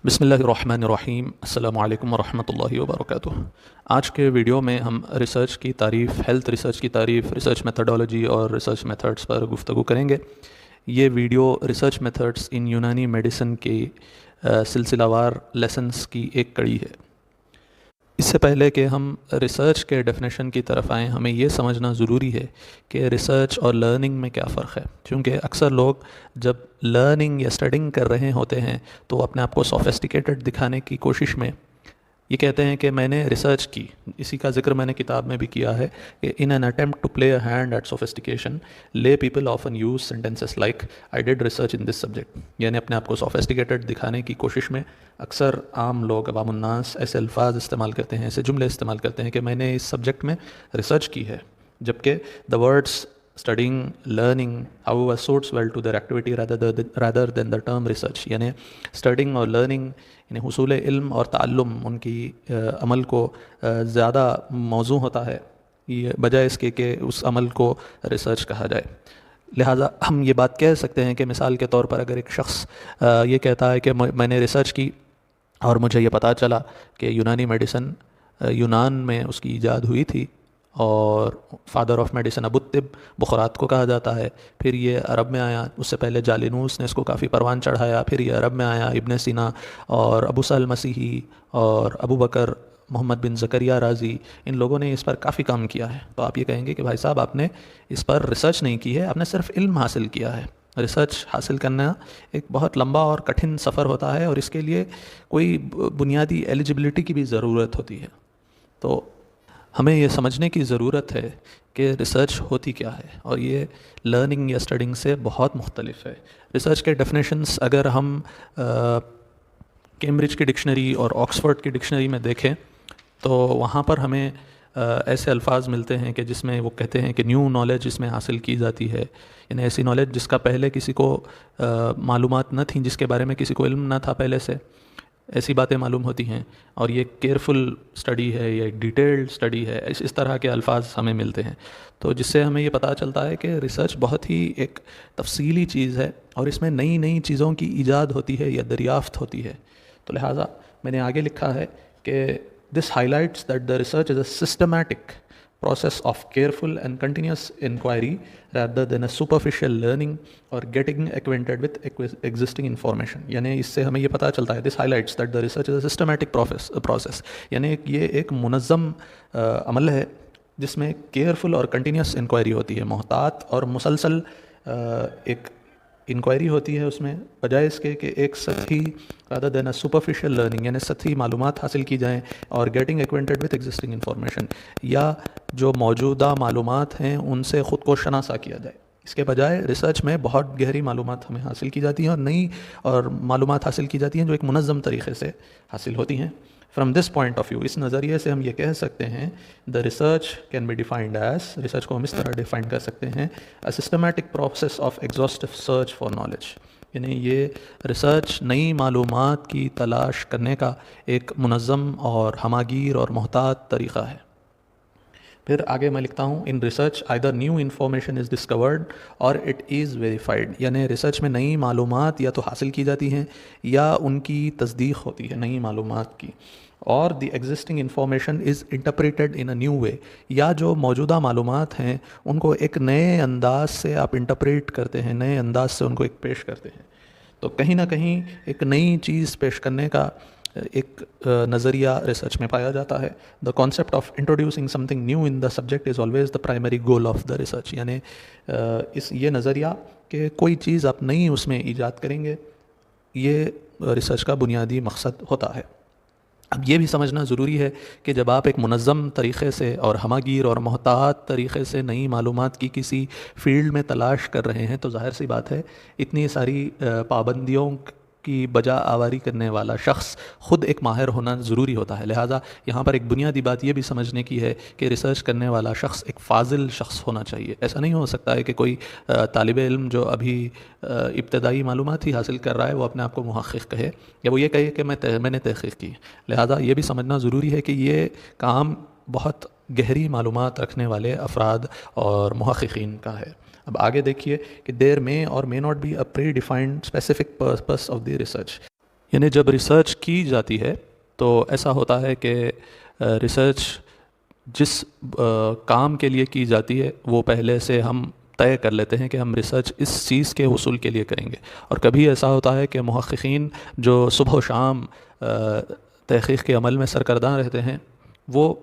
بسم اللہ الرحمن الرحیم۔ السلام علیکم ورحمۃ اللہ وبرکاتہ۔ آج کے ویڈیو میں ہم ریسرچ کی تعریف، ہیلتھ ریسرچ کی تعریف، ریسرچ میتھڈولوجی اور ریسرچ میتھڈز پر گفتگو کریں گے۔ یہ ویڈیو ریسرچ میتھڈز ان یونانی میڈیسن کی سلسلہ وار لیسنز کی ایک کڑی ہے۔ اس سے پہلے کہ ہم ریسرچ کے ڈیفینیشن کی طرف آئیں، ہمیں یہ سمجھنا ضروری ہے کہ ریسرچ اور لرننگ میں کیا فرق ہے، کیونکہ اکثر لوگ جب لرننگ یا اسٹڈنگ کر رہے ہوتے ہیں تو وہ اپنے آپ کو سوفیسٹیکیٹڈ دکھانے کی کوشش میں یہ کہتے ہیں کہ میں نے ریسرچ کی۔ اسی کا ذکر میں نے کتاب میں بھی کیا ہے کہ in an attempt to play a hand at sophistication lay people often use sentences like I did research in this subject, یعنی اپنے آپ کو سوفیسٹیکیٹڈ دکھانے کی کوشش میں اکثر عام لوگ، عوام الناس ایسے الفاظ استعمال کرتے ہیں، ایسے جملے استعمال کرتے ہیں کہ میں نے اس سبجیکٹ میں ریسرچ کی ہے، جبکہ the words studying, learning, however, suits well to their activity rather than the term research، یعنی studying اور learning یعنی حصول علم اور تعلم ان کی عمل کو زیادہ موزوں ہوتا ہے، یہ بجائے اس کے کہ اس عمل کو ریسرچ کہا جائے۔ لہٰذا ہم یہ بات کہہ سکتے ہیں کہ مثال کے طور پر اگر ایک شخص یہ کہتا ہے کہ میں نے ریسرچ کی اور مجھے یہ پتہ چلا کہ یونانی میڈیسن یونان میں اس کی ایجاد ہوئی تھی، اور فادر آف میڈیسن ابو الطب بخارات کو کہا جاتا ہے، پھر یہ عرب میں آیا، اس سے پہلے جالینوس نے اس کو کافی پروان چڑھایا، پھر یہ عرب میں آیا، ابن سینا اور ابو سہل مسیحی اور ابو بکر محمد بن زکریا رازی، ان لوگوں نے اس پر کافی کام کیا ہے۔ تو آپ یہ کہیں گے کہ بھائی صاحب آپ نے اس پر ریسرچ نہیں کی ہے، آپ نے صرف علم حاصل کیا ہے۔ ریسرچ حاصل کرنا ایک بہت لمبا اور کٹھن سفر ہوتا ہے، اور اس کے لیے کوئی بنیادی ایلیجبلٹی کی بھی ضرورت ہوتی ہے۔ تو ہمیں یہ سمجھنے کی ضرورت ہے کہ ریسرچ ہوتی کیا ہے، اور یہ لرننگ یا اسٹڈنگ سے بہت مختلف ہے۔ ریسرچ کے ڈیفینیشنز اگر ہم کیمبرج کی ڈکشنری اور آکسفورڈ کی ڈکشنری میں دیکھیں تو وہاں پر ہمیں ایسے الفاظ ملتے ہیں کہ جس میں وہ کہتے ہیں کہ نیو نالج اس میں حاصل کی جاتی ہے، یعنی ایسی نالج جس کا پہلے کسی کو معلومات نہ تھیں، جس کے بارے میں کسی کو علم نہ تھا پہلے سے، ایسی باتیں معلوم ہوتی ہیں، اور یہ کیئرفل اسٹڈی ہے یا ایک ڈیٹیلڈ اسٹڈی ہے، اس طرح کے الفاظ ہمیں ملتے ہیں۔ تو جس سے ہمیں یہ پتہ چلتا ہے کہ ریسرچ بہت ہی ایک تفصیلی چیز ہے، اور اس میں نئی نئی چیزوں کی ایجاد ہوتی ہے یا دریافت ہوتی ہے۔ تو لہٰذا میں نے آگے لکھا ہے کہ this highlights that the research is a systematic process of careful and continuous inquiry rather than a superficial learning or getting acquainted with existing information، یعنی اس سے ہمیں یہ پتہ چلتا ہے this highlights that the research is a systematic process، یعنی یہ ایک منظم عمل ہے جس میں کیئرفل اور کنٹینیوس انکوائری ہوتی ہے، محتاط اور مسلسل ایک انکوائری ہوتی ہے اس میں، بجائے اس کے کہ ایک سطحی rather than a superficial learning یعنی سطحی معلومات حاصل کی جائیں اور getting acquainted with existing information، یا جو موجودہ معلومات ہیں ان سے خود کو شناسا کیا جائے۔ اس کے بجائے ریسرچ میں بہت گہری معلومات ہمیں حاصل کی جاتی ہیں، اور نئی اور معلومات حاصل کی جاتی ہیں جو ایک منظم طریقے سے حاصل ہوتی ہیں۔ From this point of view, اس نظریے سے ہم یہ کہہ سکتے ہیں the research can be defined as, research کو ہم اس طرح ڈیفائن کر سکتے ہیں a systematic process of exhaustive search for knowledge, یعنی یہ ریسرچ نئی معلومات کی تلاش کرنے کا ایک منظم اور ہماگیر اور محتاط طریقہ ہے۔ پھر آگے میں لکھتا ہوں in research either new information is discovered اور اٹ از ویریفائڈ، یعنی ریسرچ میں نئی معلومات یا تو حاصل کی جاتی ہیں یا ان کی تصدیق ہوتی ہے نئی معلومات کی، اور the existing information is interpreted in a new way, یا جو موجودہ معلومات ہیں ان کو ایک نئے انداز سے آپ انٹرپریٹ کرتے ہیں، نئے انداز سے ان کو ایک پیش کرتے ہیں۔ تو کہیں نہ کہیں ایک نئی چیز پیش کرنے کا ایک نظریہ ریسرچ میں پایا جاتا ہے۔ The concept of introducing some thing new in the subject is always the primary goal of the research, یعنی یہ نظریہ کہ کوئی چیز آپ نئی اس میں ایجاد کریں گے، یہ ریسرچ کا بنیادی مقصد ہوتا ہے۔ اب یہ بھی سمجھنا ضروری ہے کہ جب آپ ایک منظم طریقے سے اور ہماگیر اور محتاط طریقے سے نئی معلومات کی کسی فیلڈ میں تلاش کر رہے ہیں، تو ظاہر سی بات ہے اتنی ساری پابندیوں کی بجا آوری کرنے والا شخص خود ایک ماہر ہونا ضروری ہوتا ہے۔ لہٰذا یہاں پر ایک بنیادی بات یہ بھی سمجھنے کی ہے کہ ریسرچ کرنے والا شخص ایک فاضل شخص ہونا چاہیے۔ ایسا نہیں ہو سکتا ہے کہ کوئی طالب علم جو ابھی ابتدائی معلومات ہی حاصل کر رہا ہے وہ اپنے آپ کو محقق کہے، یا وہ یہ کہے کہ میں نے تحقیق کی۔ لہٰذا یہ بھی سمجھنا ضروری ہے کہ یہ کام بہت گہری معلومات رکھنے والے افراد اور محققین کا ہے۔ اب آگے دیکھیے کہ there may or may not be a pre defined specific purpose of the research, یعنی جب ریسرچ کی جاتی ہے تو ایسا ہوتا ہے کہ ریسرچ جس کام کے لیے کی جاتی ہے وہ پہلے سے ہم طے کر لیتے ہیں کہ ہم ریسرچ اس چیز کے حصول کے لیے کریں گے. اور کبھی ایسا ہوتا ہے کہ محققین جو صبح و شام تحقیق کے عمل میں سرگرداں رہتے ہیں وہ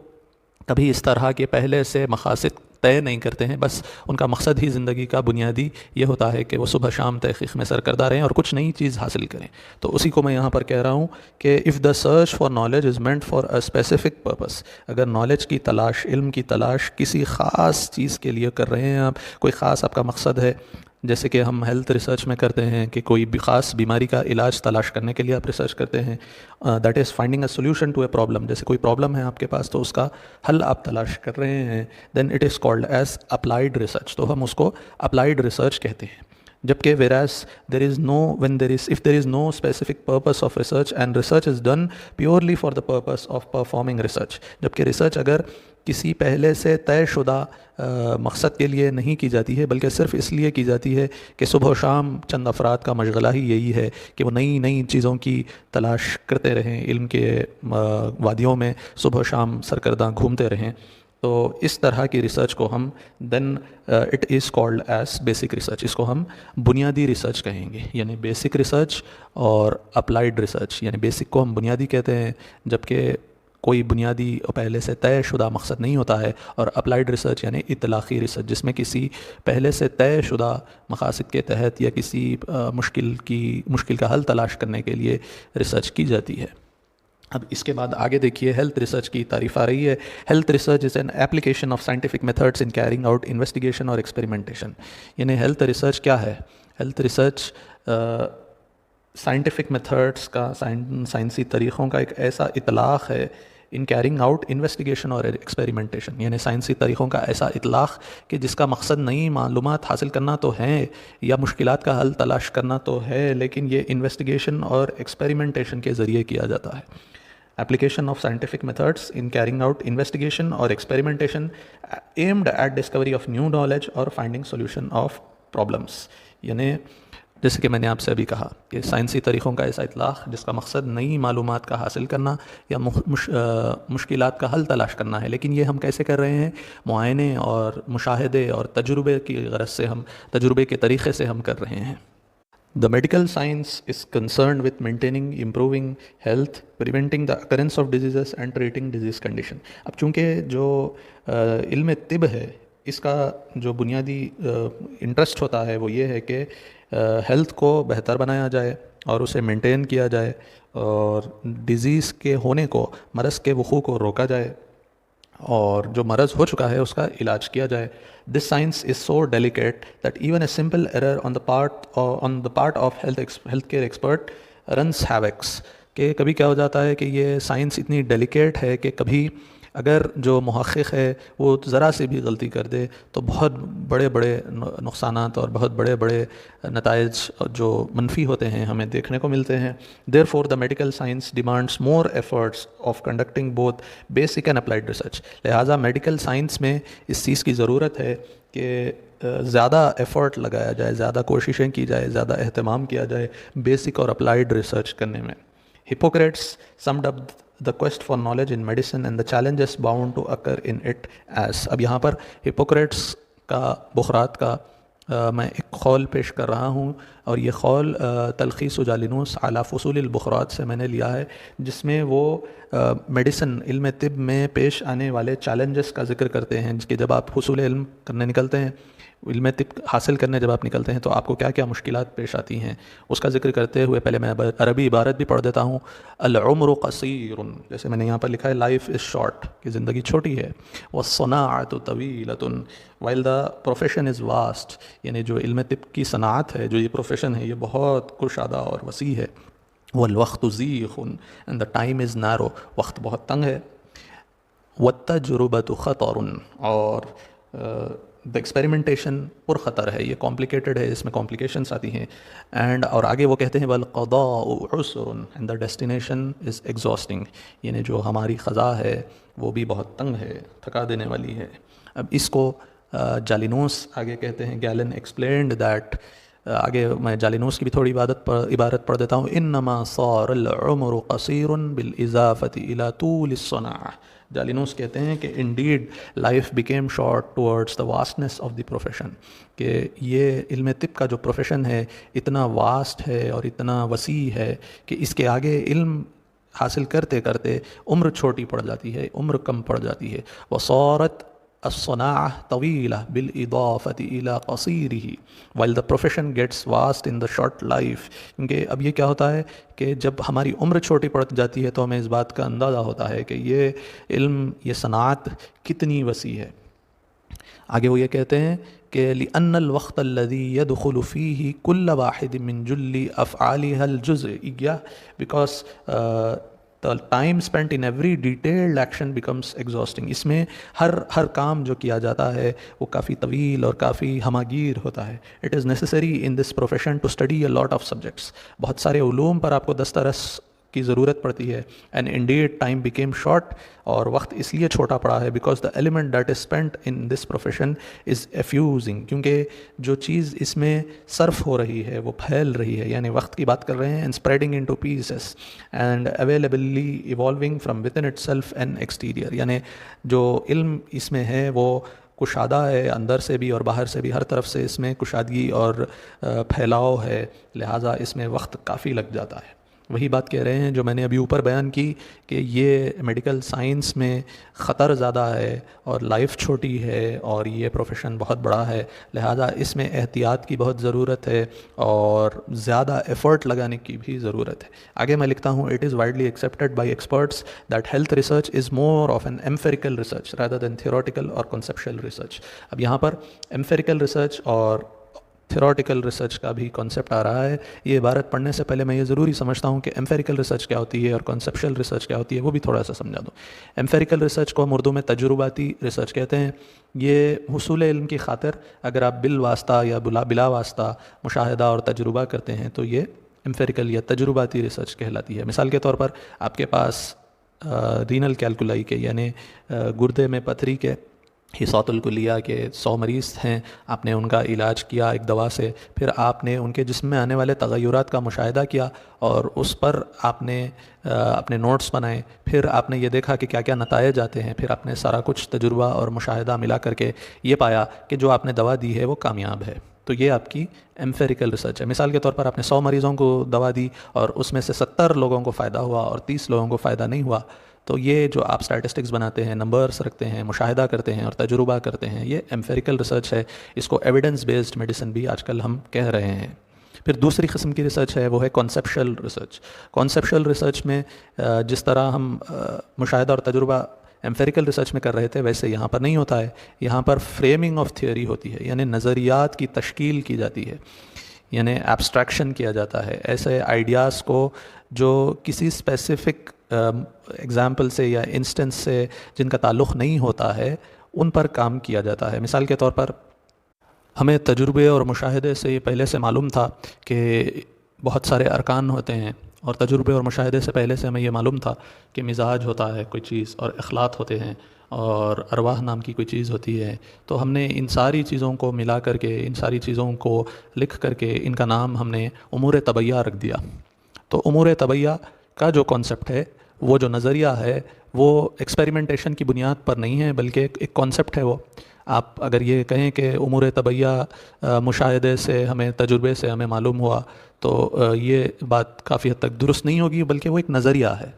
کبھی اس طرح کے پہلے سے مقاصد طے نہیں کرتے ہیں، بس ان کا مقصد ہی زندگی کا بنیادی یہ ہوتا ہے کہ وہ صبح شام تحقیق میں سرگرداں رہیں اور کچھ نئی چیز حاصل کریں. تو اسی کو میں یہاں پر کہہ رہا ہوں کہ if the search for knowledge is meant for a specific purpose, اگر نالج کی تلاش، علم کی تلاش کسی خاص چیز کے لیے کر رہے ہیں آپ، کوئی خاص آپ کا مقصد ہے، جیسے کہ ہم ہیلتھ ریسرچ میں کرتے ہیں کہ کوئی بھی خاص بیماری کا علاج تلاش کرنے کے لیے آپ ریسرچ کرتے ہیں، that is finding a solution to a problem, جیسے کوئی پرابلم ہے آپ کے پاس تو اس کا حل آپ تلاش کر رہے ہیں، then it is called as applied research, تو ہم اس کو اپلائیڈ ریسرچ کہتے ہیں. جبکہ whereas if there is no specific purpose of research and research is done purely for the purpose of performing research، جبکہ ریسرچ اگر کسی پہلے سے طے شدہ مقصد کے لیے نہیں کی جاتی ہے بلکہ صرف اس لیے کی جاتی ہے کہ صبح و شام چند افراد کا مشغلہ ہی یہی ہے کہ وہ نئی نئی چیزوں کی تلاش کرتے رہیں، علم کے وادیوں میں صبح و شام سرگرداں گھومتے رہیں، تو اس طرح کی ریسرچ کو ہم then it is called as basic research, اس کو ہم بنیادی ریسرچ کہیں گے. یعنی بیسک ریسرچ اور اپلائیڈ ریسرچ، یعنی بیسک کو ہم بنیادی کہتے ہیں جبکہ کوئی بنیادی پہلے سے طے شدہ مقصد نہیں ہوتا ہے، اور اپلائیڈ ریسرچ یعنی اطلاقی ریسرچ جس میں کسی پہلے سے طے شدہ مقاصد کے تحت یا کسی مشکل کا حل تلاش کرنے کے لیے ریسرچ کی جاتی ہے. اب اس کے بعد آگے دیکھیے ہیلتھ ریسرچ کی تعریف آ رہی ہے. Health research is an application of scientific methods in carrying out investigation اور ایکسپیریمنٹیشن. یعنی ہیلتھ ریسرچ کیا ہے؟ ہیلتھ ریسرچ سائنٹیفک میتھڈس کا، سائنسی طریقوں کا ایک ایسا اطلاق ہے ان کیرنگ آؤٹ انویسٹیگیشن اور ایکسپیریمنٹیشن، یعنی سائنسی طریقوں کا ایسا اطلاق کہ جس کا مقصد نئی معلومات حاصل کرنا تو ہے یا مشکلات کا حل تلاش کرنا تو ہے، لیکن یہ انویسٹیگیشن اور ایکسپیریمنٹیشن کے ذریعے کیا جاتا ہے. Application of scientific methods in carrying out investigation or experimentation aimed at discovery of new knowledge or finding solution of problems. یعنی جیسے کہ میں نے آپ سے ابھی کہا کہ سائنسی طریقوں کا ایسا اطلاق جس کا مقصد نئی معلومات کا حاصل کرنا یا مشکلات کا حل تلاش کرنا ہے، لیکن یہ ہم کیسے کر رہے ہیں؟ معائنے اور مشاہدے اور تجربے کی غرض سے، ہم تجربے کے طریقے سے ہم کر رہے ہیں. The medical science is concerned with maintaining, improving health, preventing the occurrence of diseases and treating disease condition. اب چونکہ جو علم طب ہے اس کا جو بنیادی انٹرسٹ ہوتا ہے وہ یہ ہے کہ ہیلتھ کو بہتر بنایا جائے اور اسے مینٹین کیا جائے اور ڈیزیز کے ہونے کو، مرض کے وقوع کو روکا جائے اور جو مرض ہو چکا ہے اس کا علاج کیا جائے. This science is so delicate that even a simple error on the part of healthcare expert runs havoc. کہ کبھی کیا ہو جاتا ہے کہ یہ سائنس اتنی ڈیلیکیٹ ہے کہ کبھی اگر جو محقق ہے وہ ذرا سے بھی غلطی کر دے تو بہت بڑے بڑے نقصانات اور بہت بڑے بڑے نتائج جو منفی ہوتے ہیں ہمیں دیکھنے کو ملتے ہیں. Therefore the medical science demands more efforts of conducting both basic and applied research. لہٰذا میڈیکل سائنس میں اس چیز کی ضرورت ہے کہ زیادہ ایفرٹ لگایا جائے، زیادہ کوششیں کی جائے، زیادہ اہتمام کیا جائے بیسک اور اپلائیڈ ریسرچ کرنے میں. Hippocrates summed up the quest for knowledge in medicine and the challenges bound to occur in it as. اب یہاں پر ہپوکریٹس کا، بخارات کا میں ایک قول پیش کر رہا ہوں، اور یہ قول تلخیص جالینوس علی فصول البخارات سے میں نے لیا ہے، جس میں وہ میڈیسن، علم طب میں پیش آنے والے چیلنجز کا ذکر کرتے ہیں کہ جب آپ حصول علم کرنے نکلتے ہیں، علم طب حاصل کرنے جب آپ نکلتے ہیں تو آپ کو کیا کیا مشکلات پیش آتی ہیں، اس کا ذکر کرتے ہوئے پہلے میں عربی عبارت بھی پڑھ دیتا ہوں. العمر قصیر، جیسے میں نے یہاں پر لکھا ہے لائف از شارٹ، کہ زندگی چھوٹی ہے. والصناعۃ طویلۃ while the profession is vast, یعنی جو علم طب کی صنعت ہے، جو یہ پروفیشن ہے، یہ بہت کشادہ اور وسیع ہے. والوقت ضیق اینڈ دا ٹائم از نیرو، وقت بہت تنگ ہے. والتجربۃ خطر، اور دا ایکسپیریمنٹیشن پر خطر ہے، یہ کمپلیکیٹڈ ہے، اس میں کمپلیکیشنس آتی ہیں. اینڈ اور آگے وہ کہتے ہیں والقضاء عسر and the destination is exhausting, یعنی جو ہماری قضاء ہے وہ بھی بہت تنگ ہے، تھکا دینے والی ہے. اب اس کو جالینوس آگے کہتے ہیں، گیلن ایکسپلینڈ دیٹ آگے میں جالینوس کی بھی تھوڑی عبارت پڑھ دیتا ہوں. انما صار العمر قصیر بالاضافۃ الی طول الصناعہ. جالینوس کہتے ہیں کہ indeed life became short towards the vastness of the profession, کہ یہ علم طب کا جو پروفیشن ہے اتنا واسٹ ہے اور اتنا وسیع ہے کہ اس کے آگے علم حاصل کرتے کرتے عمر چھوٹی پڑ جاتی ہے، عمر کم پڑ جاتی ہے. وصارت الصناعہ طویلہ بالاضافۃ الی قصیرہ while the profession gets vast in the short life. کیونکہ اب یہ کیا ہوتا ہے کہ جب ہماری عمر چھوٹی پڑ جاتی ہے تو ہمیں اس بات کا اندازہ ہوتا ہے کہ یہ علم، یہ صنعت کتنی وسیع ہے. آگے وہ یہ کہتے ہیں کہ لِأَنَّ الْوَقْتَ الَّذِي يَدْخُلُ فِيهِ كُلَّ وَاحِدٍ مِّن جُلِّ أَفْعَالِهَا الْجُزْئِيَّةِ because the time spent in every detailed action becomes exhausting. اس میں ہر کام جو کیا جاتا ہے وہ کافی طویل اور کافی ہماگیر ہوتا ہے. It is necessary in this profession to study a lot of subjects. بہت سارے علوم پر آپ کو دسترس کی ضرورت پڑتی ہے. And indeed time became short، اور وقت اس لیے چھوٹا پڑا ہے because the element that is spent in this profession is effusing. کیونکہ جو چیز اس میں صرف ہو رہی ہے وہ پھیل رہی ہے، یعنی وقت کی بات کر رہے ہیں. and spreading into pieces and availably evolving from within itself and exterior. یعنی جو علم اس میں ہے وہ کشادہ ہے، اندر سے بھی اور باہر سے بھی، ہر طرف سے اس میں کشادگی اور پھیلاؤ ہے، لہٰذا اس میں وقت کافی لگ جاتا ہے. وہی بات کہہ رہے ہیں جو میں نے ابھی اوپر بیان کی کہ یہ میڈیکل سائنس میں خطر زیادہ ہے اور لائف چھوٹی ہے اور یہ پروفیشن بہت بڑا ہے، لہذا اس میں احتیاط کی بہت ضرورت ہے اور زیادہ ایفرٹ لگانے کی بھی ضرورت ہے. آگے میں لکھتا ہوں it is widely accepted by experts that health research is more of an empirical research rather than theoretical اور کنسیپشل ریسرچ. اب یہاں پر ایمپیریکل ریسرچ اور تھیوریٹیکل ریسرچ کا بھی کانسیپٹ آ رہا ہے. یہ عبارت پڑھنے سے پہلے میں یہ ضروری سمجھتا ہوں کہ ایمپیریکل ریسرچ کیا ہوتی ہے اور کنسیپشل ریسرچ کیا ہوتی ہے، وہ بھی تھوڑا سا سمجھا دوں. ایمپیریکل ریسرچ کو ہم اردو میں تجرباتی ریسرچ کہتے ہیں. یہ حصول علم کی خاطر اگر آپ بالواسطہ یا بلا واسطہ مشاہدہ اور تجربہ کرتے ہیں تو یہ ایمپیریکل یا تجرباتی ریسرچ کہلاتی ہے. مثال کے طور پر آپ کے پاس رینل کیلکولائی کے یعنی گردے میں پتھری کے حصات الکلیہ کے 100 مریض ہیں، آپ نے ان کا علاج کیا ایک دوا سے، پھر آپ نے ان کے جسم میں آنے والے تغیرات کا مشاہدہ کیا اور اس پر آپ نے اپنے نوٹس بنائے، پھر آپ نے یہ دیکھا کہ کیا کیا نتائج آتے ہیں، پھر آپ نے سارا کچھ تجربہ اور مشاہدہ ملا کر کے یہ پایا کہ جو آپ نے دوا دی ہے وہ کامیاب ہے. تو یہ آپ کی ایمپیریکل ریسرچ ہے. مثال کے طور پر آپ نے 100 مریضوں کو دوا دی اور اس میں سے 70 لوگوں کو فائدہ ہوا اور 30 لوگوں کو فائدہ نہیں ہوا. تو یہ جو آپ اسٹیٹسٹکس بناتے ہیں، نمبرز رکھتے ہیں، مشاہدہ کرتے ہیں اور تجربہ کرتے ہیں، یہ ایمپیریکل ریسرچ ہے. اس کو ایویڈنس بیسڈ میڈیسن بھی آج کل ہم کہہ رہے ہیں. پھر دوسری قسم کی ریسرچ ہے وہ ہے کانسیپشل ریسرچ. کانسیپشل ریسرچ میں جس طرح ہم مشاہدہ اور تجربہ ایمپیریکل ریسرچ میں کر رہے تھے ویسے یہاں پر نہیں ہوتا ہے. یہاں پر فریمنگ آف تھیوری ہوتی ہے، یعنی نظریات کی تشکیل کی جاتی ہے، یعنی ایبسٹریکشن کیا جاتا ہے. ایسے آئیڈیاز کو جو کسی اسپیسیفک ایگزامپل سے یا انسٹنس سے جن کا تعلق نہیں ہوتا ہے ان پر کام کیا جاتا ہے. مثال کے طور پر ہمیں تجربے اور مشاہدے سے یہ پہلے سے معلوم تھا کہ بہت سارے ارکان ہوتے ہیں، اور تجربے اور مشاہدے سے پہلے سے ہمیں یہ معلوم تھا کہ مزاج ہوتا ہے کوئی چیز اور اخلاق ہوتے ہیں اور ارواح نام کی کوئی چیز ہوتی ہے. تو ہم نے ان ساری چیزوں کو ملا کر کے، ان ساری چیزوں کو لکھ کر کے ان کا نام ہم نے امور طبیعہ رکھ دیا. تو امور طبیعہ کا جو کانسیپٹ ہے، وہ جو نظریہ ہے، وہ ایکسپیریمنٹیشن کی بنیاد پر نہیں ہے بلکہ ایک کانسیپٹ ہے. وہ آپ اگر یہ کہیں کہ امور طبیعہ مشاہدے سے ہمیں، تجربے سے ہمیں معلوم ہوا، تو یہ بات کافی حد تک درست نہیں ہوگی، بلکہ وہ ایک نظریہ ہے.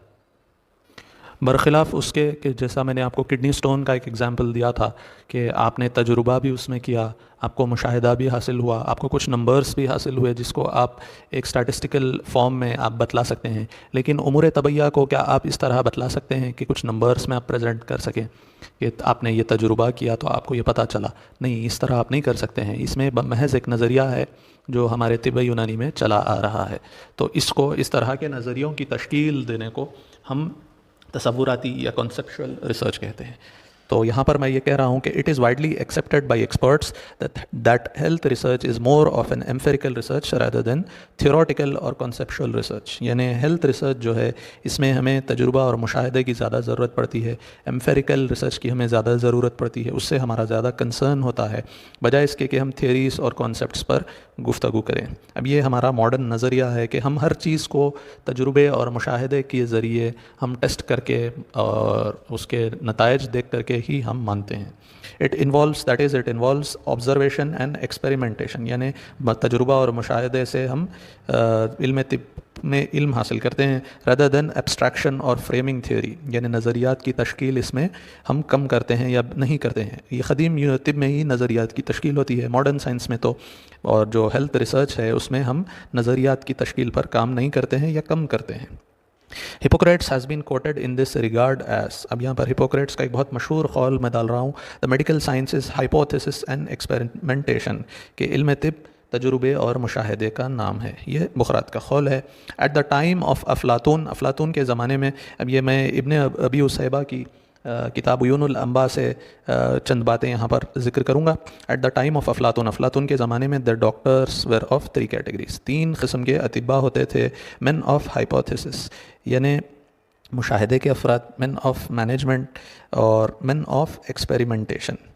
برخلاف اس کے کہ جیسا میں نے آپ کو کڈنی سٹون کا ایک ایگزامپل دیا تھا کہ آپ نے تجربہ بھی اس میں کیا، آپ کو مشاہدہ بھی حاصل ہوا، آپ کو کچھ نمبرز بھی حاصل ہوئے جس کو آپ ایک اسٹیٹسٹیکل فارم میں آپ بتلا سکتے ہیں. لیکن امور طبیعہ کو کیا آپ اس طرح بتلا سکتے ہیں کہ کچھ نمبرز میں آپ پریزنٹ کر سکیں کہ آپ نے یہ تجربہ کیا تو آپ کو یہ پتہ چلا؟ نہیں، اس طرح آپ نہیں کر سکتے ہیں. اس میں محض ایک نظریہ ہے جو ہمارے طب یونانی میں چلا آ رہا ہے. تو اس کو، اس طرح کے نظریوں کی تشکیل دینے کو ہم تصوراتی یا کنسیپشول ریسرچ کہتے ہیں. تو یہاں پر میں یہ کہہ رہا ہوں کہ it is widely accepted by experts that health research is more of an empirical research rather than theoretical اور کنسیپشول ریسرچ. یعنی ہیلتھ ریسرچ جو ہے اس میں ہمیں تجربہ اور مشاہدے کی زیادہ ضرورت پڑتی ہے, ایمپیریکل ریسرچ کی ہمیں زیادہ ضرورت پڑتی ہے, اس سے ہمارا زیادہ کنسرن ہوتا ہے بجائے اس کے کہ ہم تھیوریز اور کانسیپٹس پر گفتگو کریں. اب یہ ہمارا ماڈرن نظریہ ہے کہ ہم ہر چیز کو تجربے اور مشاہدے کے ذریعے ہم ٹیسٹ کر کے اور اس کے نتائج دیکھ کر کے ہی ہم مانتے ہیں. It involves observation and experimentation, یعنی تجربہ اور مشاہدے سے ہم علم طب میں علم حاصل کرتے ہیں rather than abstraction اور framing theory, یعنی نظریات کی تشکیل اس میں ہم کم کرتے ہیں یا نہیں کرتے ہیں. یہ قدیم طب میں ہی نظریات کی تشکیل ہوتی ہے, ماڈرن سائنس میں تو اور جو ہیلتھ ریسرچ ہے اس میں ہم نظریات کی تشکیل پر کام نہیں کرتے ہیں یا کم کرتے ہیں. Hippocrates has been quoted in this regard as, اب یہاں پر ہپوکریٹس کا ایک بہت مشہور قول میں ڈال رہا ہوں, the medical science is hypothesis and experimentation, کہ علم طب تجربے اور مشاہدے کا نام ہے. یہ بخارات کا قول ہے. ایٹ دا ٹائم آف افلاطون کے زمانے میں, اب یہ میں ابن ابی عصیبہ کی کتاب عیون الانباء سے چند باتیں یہاں پر ذکر کروں گا. ایٹ دا ٹائم آف افلاطون کے زمانے میں the doctors were of 3 categories, 3 قسم کے اطباء ہوتے تھے. men of hypothesis یعنی مشاہدے کے افراد, men of management اور men of experimentation.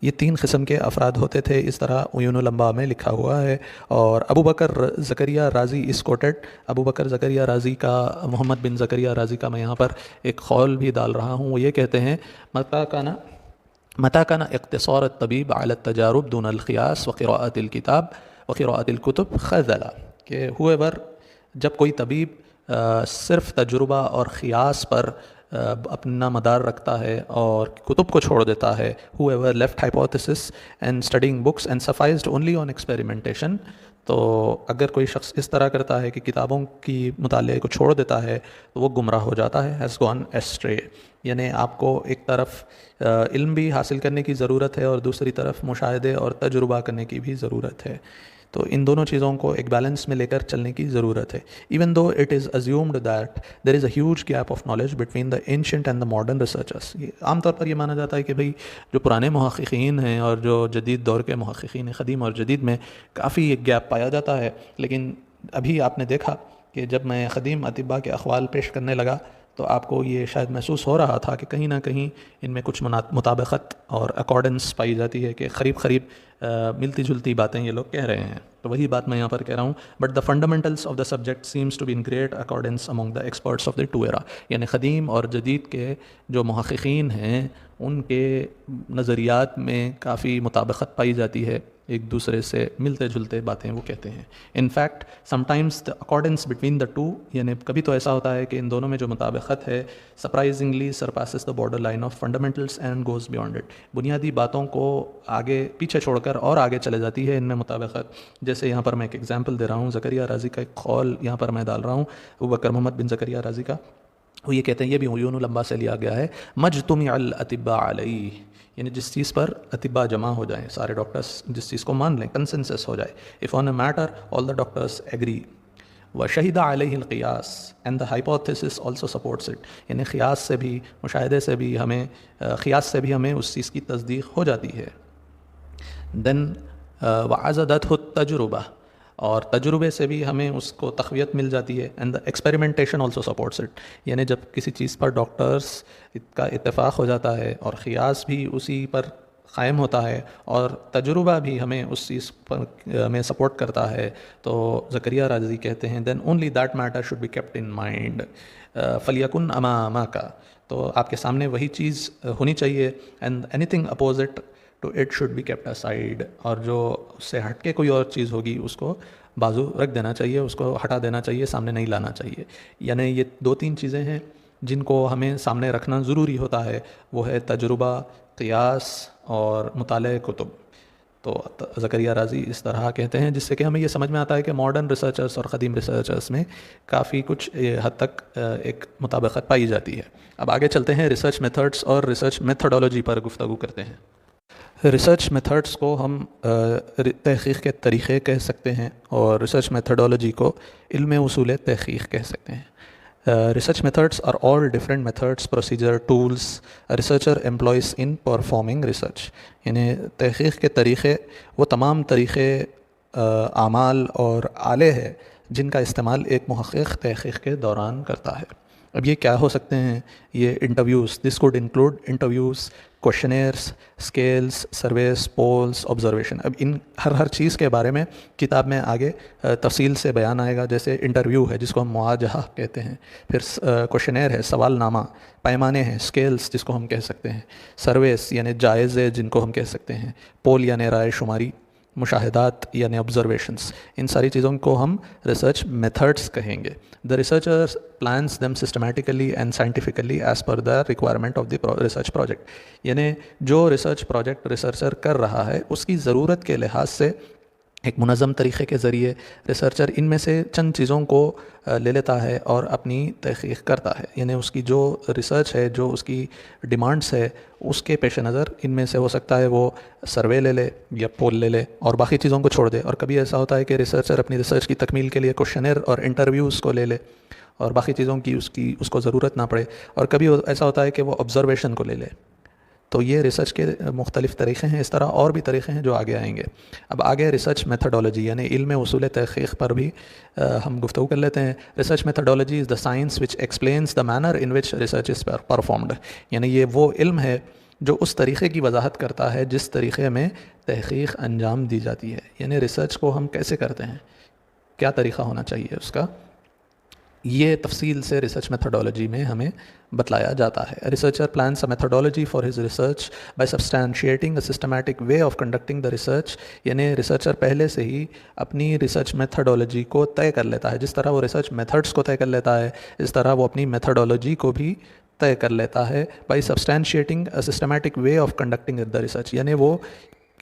یہ 3 قسم کے افراد ہوتے تھے, اس طرح عیون الانباء میں لکھا ہوا ہے. اور ابو بکر زکریا رازی از کوٹڈ, ابو بکر زکریا رازی کا, محمد بن زکریا رازی کا میں یہاں پر ایک قول بھی ڈال رہا ہوں. وہ یہ کہتے ہیں متى كان اقتصار الطبيب على التجارب دون القياس وقراءة الكتاب وقراءة الكتب خذلا, کہ whoever, جب کوئی طبیب صرف تجربہ اور قیاس پر اپنا مدار رکھتا ہے اور کتب کو چھوڑ دیتا ہے, whoever left hypothesis and studying books and sufficed only on experimentation, تو اگر کوئی شخص اس طرح کرتا ہے کہ کتابوں کی مطالعے کو چھوڑ دیتا ہے تو وہ گمراہ ہو جاتا ہے, has gone astray. یعنی آپ کو ایک طرف علم بھی حاصل کرنے کی ضرورت ہے اور دوسری طرف مشاہدے اور تجربہ کرنے کی بھی ضرورت ہے. تو ان دونوں چیزوں کو ایک بیلنس میں لے کر چلنے کی ضرورت ہے. Even though it is assumed that there is a huge gap of knowledge between the ancient and the modern researchers. عام طور پر یہ مانا جاتا ہے کہ بھئی جو پرانے محققین ہیں اور جو جدید دور کے محققین ہیں, قدیم اور جدید میں کافی ایک گیپ پایا جاتا ہے. لیکن ابھی آپ نے دیکھا کہ جب میں قدیم اطباء کے اقوال پیش کرنے لگا تو آپ کو یہ شاید محسوس ہو رہا تھا کہ کہیں نہ کہیں ان میں کچھ مطابقت اور اکارڈنس پائی جاتی ہے, کہ قریب ملتی جلتی باتیں یہ لوگ کہہ رہے ہیں. تو وہی بات میں یہاں پر کہہ رہا ہوں. But the fundamentals of the subject seems to be in great accordance among the experts of the two era, یعنی قدیم اور جدید کے جو محققین ہیں ان کے نظریات میں کافی مطابقت پائی جاتی ہے, ایک دوسرے سے ملتے جلتے باتیں وہ کہتے ہیں. In fact some times the accordance between the two, یعنی کبھی تو ایسا ہوتا ہے کہ ان دونوں میں جو مطابقت ہے surprisingly سرپاسز the border line of fundamentals and goes beyond it. بنیادی باتوں کو آگے پیچھے چھوڑ کر اور آگے چلے جاتی ہے ان میں مطابقت. جیسے یہاں پر میں ایک ایگزامپل دے رہا ہوں, زکریا رازی کا ایک قول یہاں پر میں ڈال رہا ہوں, ابو بکر محمد بن زکریا رازی کا. وہ یہ کہتے ہیں, یہ بھی عیون الانباء سے لیا گیا ہے, مجتمع الاطباء علیہ, یعنی جس چیز پر اطباء جمع ہو جائیں, سارے ڈاکٹرز جس چیز کو مان لیں, کنسنسس ہو جائے. if on a matter all the doctors agree وشہد علیہ القیاس and the hypothesis also supports it, یعنی قیاس سے بھی مشاہدے سے بھی ہمیں قیاس سے بھی ہمیں اس چیز کی تصدیق ہو جاتی ہے. then وعزدته التجربہ, اور تجربے سے بھی ہمیں اس کو تقویت مل جاتی ہے. And the experimentation also supports it, یعنی جب کسی چیز پر ڈاکٹرز کا اتفاق ہو جاتا ہے اور قیاس بھی اسی پر قائم ہوتا ہے اور تجربہ بھی ہمیں اس چیز پر ہمیں سپورٹ کرتا ہے, تو زکریا رازی کہتے ہیں then only that matter should be kept in mind فلیکن امامک, تو آپ کے سامنے وہی چیز ہونی چاہیے. And anything opposite to it should be kept aside, اور جو اس سے ہٹ کے کوئی اور چیز ہوگی اس کو بازو رکھ دینا چاہیے, اس کو ہٹا دینا چاہیے, سامنے نہیں لانا چاہیے. یعنی یہ 2-3 چیزیں ہیں جن کو ہمیں سامنے رکھنا ضروری ہوتا ہے, وہ ہے تجربہ, قیاس اور مطالعہ کتب. تو زکریا رازی اس طرح کہتے ہیں, جس سے کہ ہمیں یہ سمجھ میں آتا ہے کہ ماڈرن ریسرچرز اور قدیم ریسرچرز میں کافی کچھ حد تک ایک مطابقت پائی جاتی ہے. اب آگے چلتے ہیں, ریسرچ میتھڈس اور ریسرچ میتھڈولوجی پر گفتگو کرتے ہیں. ریسرچ میتھڈس کو ہم تحقیق کے طریقے کہہ سکتے ہیں اور ریسرچ میتھڈولوجی کو علم اصول تحقیق کہہ سکتے ہیں. Research methods are all different methods, procedure, tools a researcher employs in performing research. یعنی تحقیق کے طریقے وہ تمام طریقے اعمال اور آلے ہیں جن کا استعمال ایک محقق تحقیق کے دوران کرتا ہے. اب یہ کیا ہو سکتے ہیں؟ یہ interviews, this could include interviews, questionnaires, scales, surveys, polls, observation. اب ان ہر چیز کے بارے میں کتاب میں آگے تفصیل سے بیان آئے گا. جیسے انٹرویو ہے جس کو ہم معاجہہ کہتے ہیں، پھر کوشچنیئر ہے، سوال نامہ، پیمانے ہیں، اسکیلس جس کو ہم کہہ سکتے ہیں، سرویز یعنی جائزے جن کو ہم کہہ سکتے ہیں، پول یعنی رائے شماری، مشاہدات یعنی آبزرویشنس. ان ساری چیزوں کو ہم ریسرچ میتھڈس کہیں گے. The researcher plans them systematically and scientifically as per the requirement of the research project. یعنی جو ریسرچ پروجیکٹ ریسرچر کر رہا ہے اس کی ضرورت کے لحاظ سے ایک منظم طریقے کے ذریعے ریسرچر ان میں سے چند چیزوں کو لے لیتا ہے اور اپنی تحقیق کرتا ہے. یعنی اس کی جو ریسرچ ہے، جو اس کی ڈیمانڈس ہے، اس کے پیش نظر ان میں سے ہو سکتا ہے وہ سروے لے لے یا پول لے لے اور باقی چیزوں کو چھوڑ دے. اور کبھی ایسا ہوتا ہے کہ ریسرچر اپنی ریسرچ کی تکمیل کے لیے کوشچنر اور انٹرویوز کو لے لے اور باقی چیزوں کی اس کو ضرورت نہ پڑے. اور کبھی ایسا ہوتا ہے کہ وہ آبزرویشن کو لے لے. تو یہ ریسرچ کے مختلف طریقے ہیں. اس طرح اور بھی طریقے ہیں جو آگے آئیں گے. اب آگے ریسرچ میتھڈولوجی یعنی علم اصول تحقیق پر بھی ہم گفتگو کر لیتے ہیں. Research methodology is the science which explains the manner in which research is performed. یعنی یہ وہ علم ہے جو اس طریقے کی وضاحت کرتا ہے جس طریقے میں تحقیق انجام دی جاتی ہے. یعنی ریسرچ کو ہم کیسے کرتے ہیں، کیا طریقہ ہونا چاہیے اس کا، یہ تفصیل سے ریسرچ میتھڈولوجی میں ہمیں بتلایا جاتا ہے. Researcher plans a methodology for his research by substantiating a systematic way of conducting the research. یعنی ریسرچر پہلے سے ہی اپنی ریسرچ میتھڈولوجی کو طے کر لیتا ہے. جس طرح وہ ریسرچ میتھڈس کو طے کر لیتا ہے اس طرح وہ اپنی میتھڈولوجی کو بھی طے کر لیتا ہے. by substantiating a systematic way of conducting the research. یعنی وہ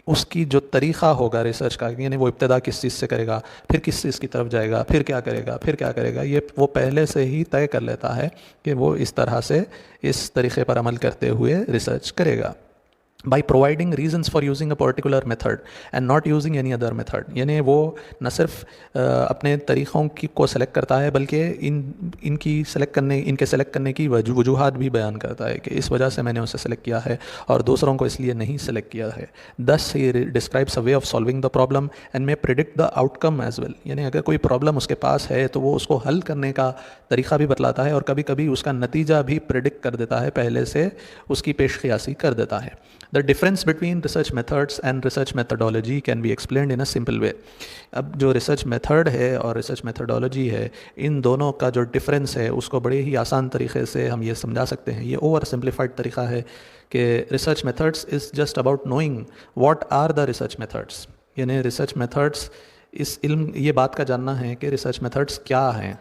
اس کی جو طریقہ ہوگا ریسرچ کا، یعنی وہ ابتدا کس چیز سے کرے گا، پھر کس چیز کی طرف جائے گا، پھر کیا کرے گا، پھر کیا کرے گا، یہ وہ پہلے سے ہی طے کر لیتا ہے کہ وہ اس طرح سے اس طریقے پر عمل کرتے ہوئے ریسرچ کرے گا. by providing reasons for using a particular method and not using any other method. یعنی وہ نہ صرف اپنے طریقوں کو سلیکٹ کرتا ہے بلکہ ان کے سلیکٹ کرنے کی وجوہات بھی بیان کرتا ہے کہ اس وجہ سے میں نے اسے سلیکٹ کیا ہے اور دوسروں کو اس لیے نہیں سلیکٹ کیا ہے. thus he describes a way of solving the problem and may predict the outcome as well. یعنی اگر کوئی پرابلم اس کے پاس ہے تو وہ اس کو حل کرنے کا طریقہ بھی بتلاتا ہے اور کبھی کبھی اس کا نتیجہ بھی پریڈکٹ کر دیتا ہے، پہلے سے اس کی پیش قیاسی کر دیتا ہے. The difference between research methods and research methodology can be explained in a simple way. اب جو ریسرچ میتھڈ ہے اور ریسرچ میتھڈولوجی ہے، ان دونوں کا جو ڈفرینس ہے اس کو بڑے ہی آسان طریقے سے ہم یہ سمجھا سکتے ہیں. یہ اوور سمپلیفائڈ طریقہ ہے کہ research methods is just about knowing what are the research methods. یعنی ریسرچ میتھڈس اس علم یہ بات کا جاننا ہے کہ ریسرچ میتھڈس کیا ہیں.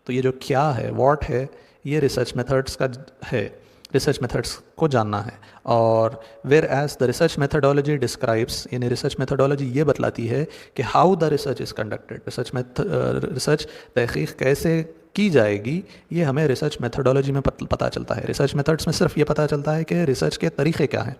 تو یہ جو کیا ہے، واٹ ہے، یہ ریسرچ میتھڈس کا ہے، ریسرچ میتھڈس کو جاننا ہے. اور where as the research methodology describes, یعنی ریسرچ میتھڈولوجی یہ بتلاتی ہے کہ how the research is conducted. Research تحقیق کیسے کی جائے گی یہ ہمیں ریسرچ میتھڈولوجی میں پتہ چلتا ہے. ریسرچ میتھڈس میں صرف یہ پتہ چلتا ہے کہ ریسرچ کے طریقے کیا ہیں،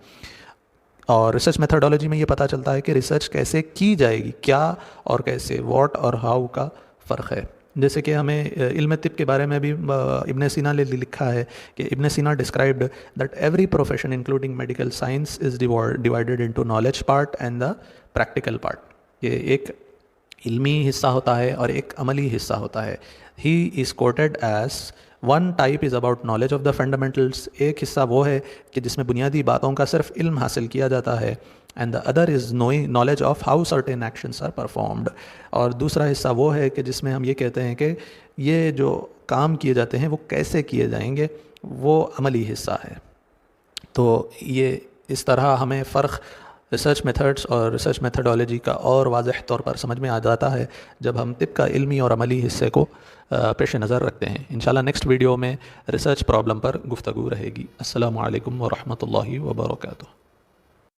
اور ریسرچ میتھڈولوجی میں یہ پتہ چلتا ہے کہ ریسرچ کیسے کی جائے گی، کیا اور کیسے، واٹ اور ہاؤ کا فرق ہے. جیسے کہ ہمیں علم طب کے بارے میں بھی ابن سینا نے لکھا ہے کہ ابن سینا described that every profession including medical science is divided into knowledge part and the practical part. یہ ایک علمی حصہ ہوتا ہے اور ایک عملی حصہ ہوتا ہے. He is quoted as one type is about knowledge of the fundamentals. ایک حصہ وہ ہے کہ جس میں بنیادی باتوں کا صرف علم حاصل کیا جاتا ہے. And the other is knowledge of how certain actions are performed. اور دوسرا حصہ وہ ہے کہ جس میں ہم یہ کہتے ہیں کہ یہ جو کام کیے جاتے ہیں وہ کیسے کیے جائیں گے، وہ عملی حصہ ہے. تو یہ اس طرح ہمیں فرق ریسرچ میتھڈس اور ریسرچ میتھڈولوجی کا اور واضح طور پر سمجھ میں آ جاتا ہے جب ہم طب کا علمی اور عملی حصے کو پیش نظر رکھتے ہیں. انشاءاللہ نیکسٹ ویڈیو میں ریسرچ پرابلم پر گفتگو رہے گی. السلام علیکم ورحمۃ اللہ وبرکاتہ.